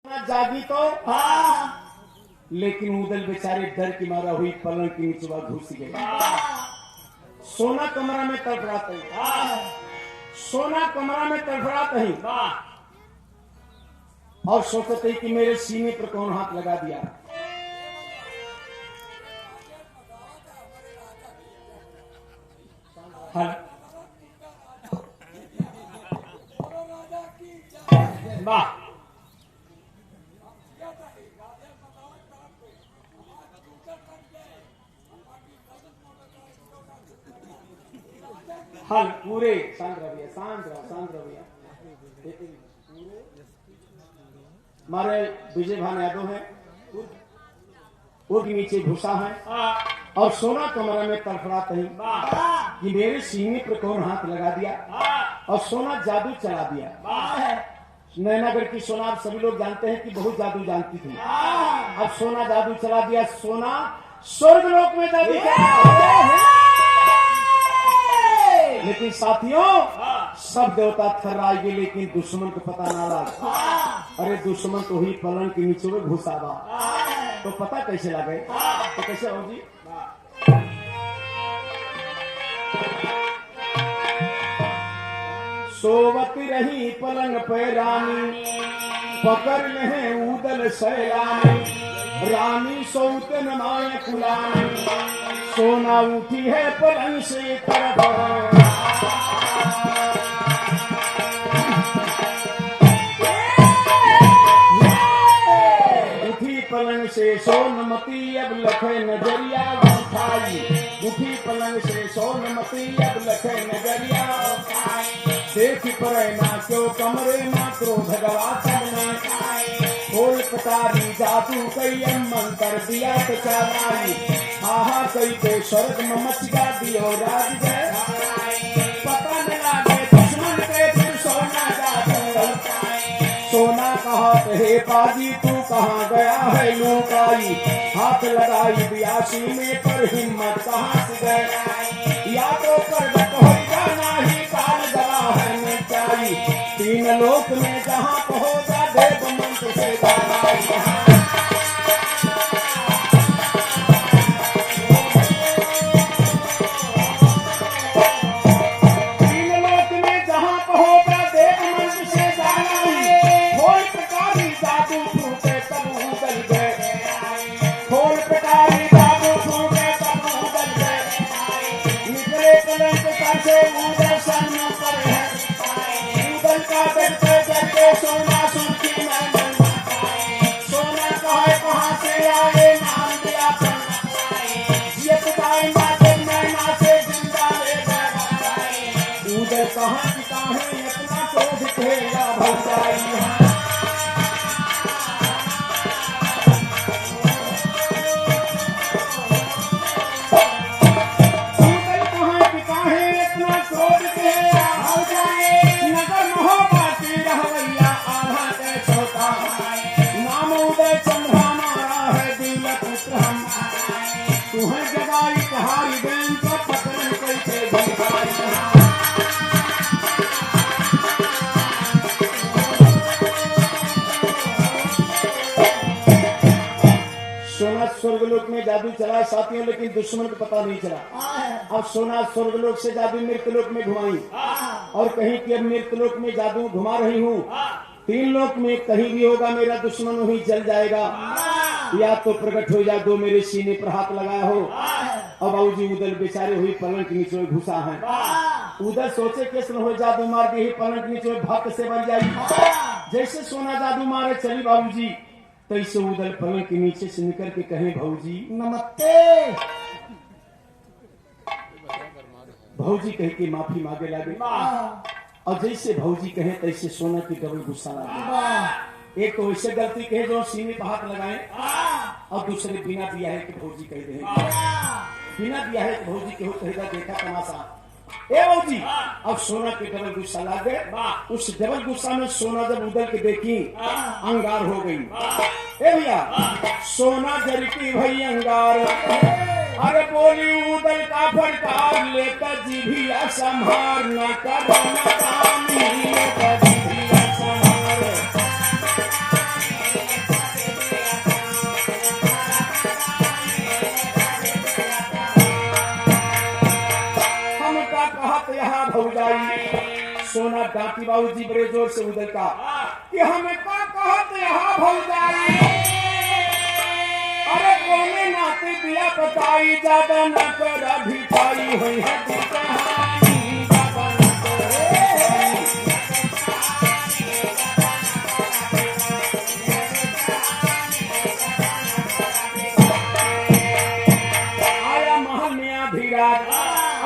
जागी तो हाँ लेकिन उदल बेचारे डर की मारा हुई पलंग के नीचे घुस गए। सोना कमरा में तड़फड़ाते ही, सोना कमरा में तड़फड़ाते ही और सोचते कि मेरे सीने पर कौन हाथ लगा दिया। वाह हल पूरे शांत रहिए, शांत रहिए। हमारे विजय भान यादव है, वो के नीचे घुसा है और सोना कमरा में तड़फड़ाते ही कि मेरे सीने पर कौन हाथ लगा दिया और सोना जादू चला दिया। नैनागढ़ की सोना आप सभी लोग जानते हैं कि बहुत जादू जानती थी। अब सोना जादू चला दिया, सोना स्वर्गलोक में जादू चला। लेकिन साथियों सब देवता थर्राएंगे लेकिन दुश्मन को पता ना लगा। अरे दुश्मन तो ही पलंग के नीचे में घुसा बा, तो पता कैसे लगे? तो कैसे हो जी? सोवत रही पलंग पे रानी, पकड़ ले उदल सैलानी, रानी सौतन माए कुलानी, सोना उठी है पलंग से तरफ। उठी पलंग से सोनमती अब लखे नजरिया उठाई, उठी पलंग से सोनमती अब लखे नजरिया उठाई, देख परे ना क्यों कमरे ना क्रोध गवा करना, खोल कटारी जादू कई मंत्र दिया तो चलाई, आहा कई के स्वर्ग में मच गा दियो राज जय, पता न लागे दुश्मन के फिर सोना जादू, सोना कहा हे पाजी तू कहाँ गया है लुकाई, हाथ लगाई बियासी में पर हिम्मत कहाँ से गई, या तो पर्वत हो जाना ही काल गवा है मिटाई, तीन लोक में जहाँ पहुंचा देव मंत्र से गाई। सोना सुर्खी में सोना कहे कहाँ से आए नाम दिया ये पिताई माते मैना से जिंदा ले गए, उधर कहाँ की कहानी अपना क्रोध खेला भौजाई। सोना स्वर्गलोक में जादू चला साथियों, लेकिन दुश्मन को पता नहीं चला। अब सोना स्वर्गलोक से जादू मृत्यलोक में घुमाई और कहीं कि अब मृत्यलोक में जादू घुमा रही हूँ, तीन लोक में कहीं भी होगा मेरा दुश्मन वही जल जाएगा, या तो प्रकट हो जाए, दो मेरे सीने पर हाथ लगाया हो। अब बाबूजी उदल बेचारे हुई पलंग के नीचे घुसा है, उधर सोचे किस हो जादू मार दी पलंग के नीचे भक्त से बन जाई। जैसे सोना जादू मारे चली बाबूजी, तो इसे उदल पलंग के नीचे से निकल के कहे भौजी नमस्ते, भौजी कह के माफी मांगे लगे। और जैसे भौजी कहे तैसे सोना की डबल गुस्सा लगे। एक तो वैसे गलती कहे जो सीने पर हाथ लगाए, और दूसरे बिना दिया है कि भौजी कह दे, बिना दिया है कि भौजी कहो कहेगा देखा तमाशा ए भौजी। अब सोना के डबल गुस्सा लग गए। उस डबल गुस्सा में सोना जब उदल के देखी अंगार हो गई। ए भैया सोना जरती भई अंगार, अरे बोली उदल का फटकार लेकर जीभिया संभार न कर डांटी बाबूजी बड़े जोर से उधर का कि हमें का कहत यहाँ भौजाई अरे कोने नाते दिया बताई ज्यादा न कर अभी पाई हुई है दी कहानी ज्यादा न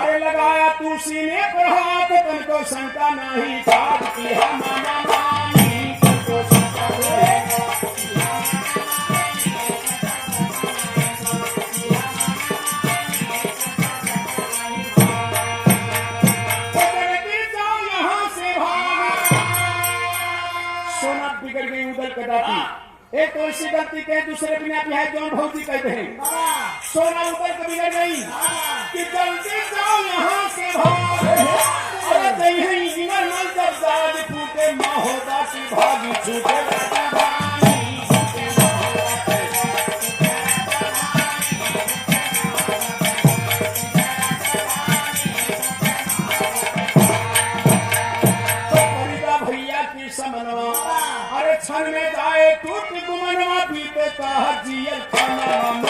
अरे लगाया तू सीने पर हाथ तन को शंका नहीं साध की है माना मानी तन को शंका यहाँ से भाग सोना बिगड़ गई उधर कदापि एक तो ऐसी गलती के दूसरे बिना है जौन भौजी कहते हैं सोना ऊपर कभी नहीं कि जल्दी जाओ यहाँ से भाग अरे नहीं इमर मन जब जाग फूटे माँ होगा कि भागी छूटे भैया की समनवा अरे क्षण में जाए टूट गुमनवा पीते का जियल खाना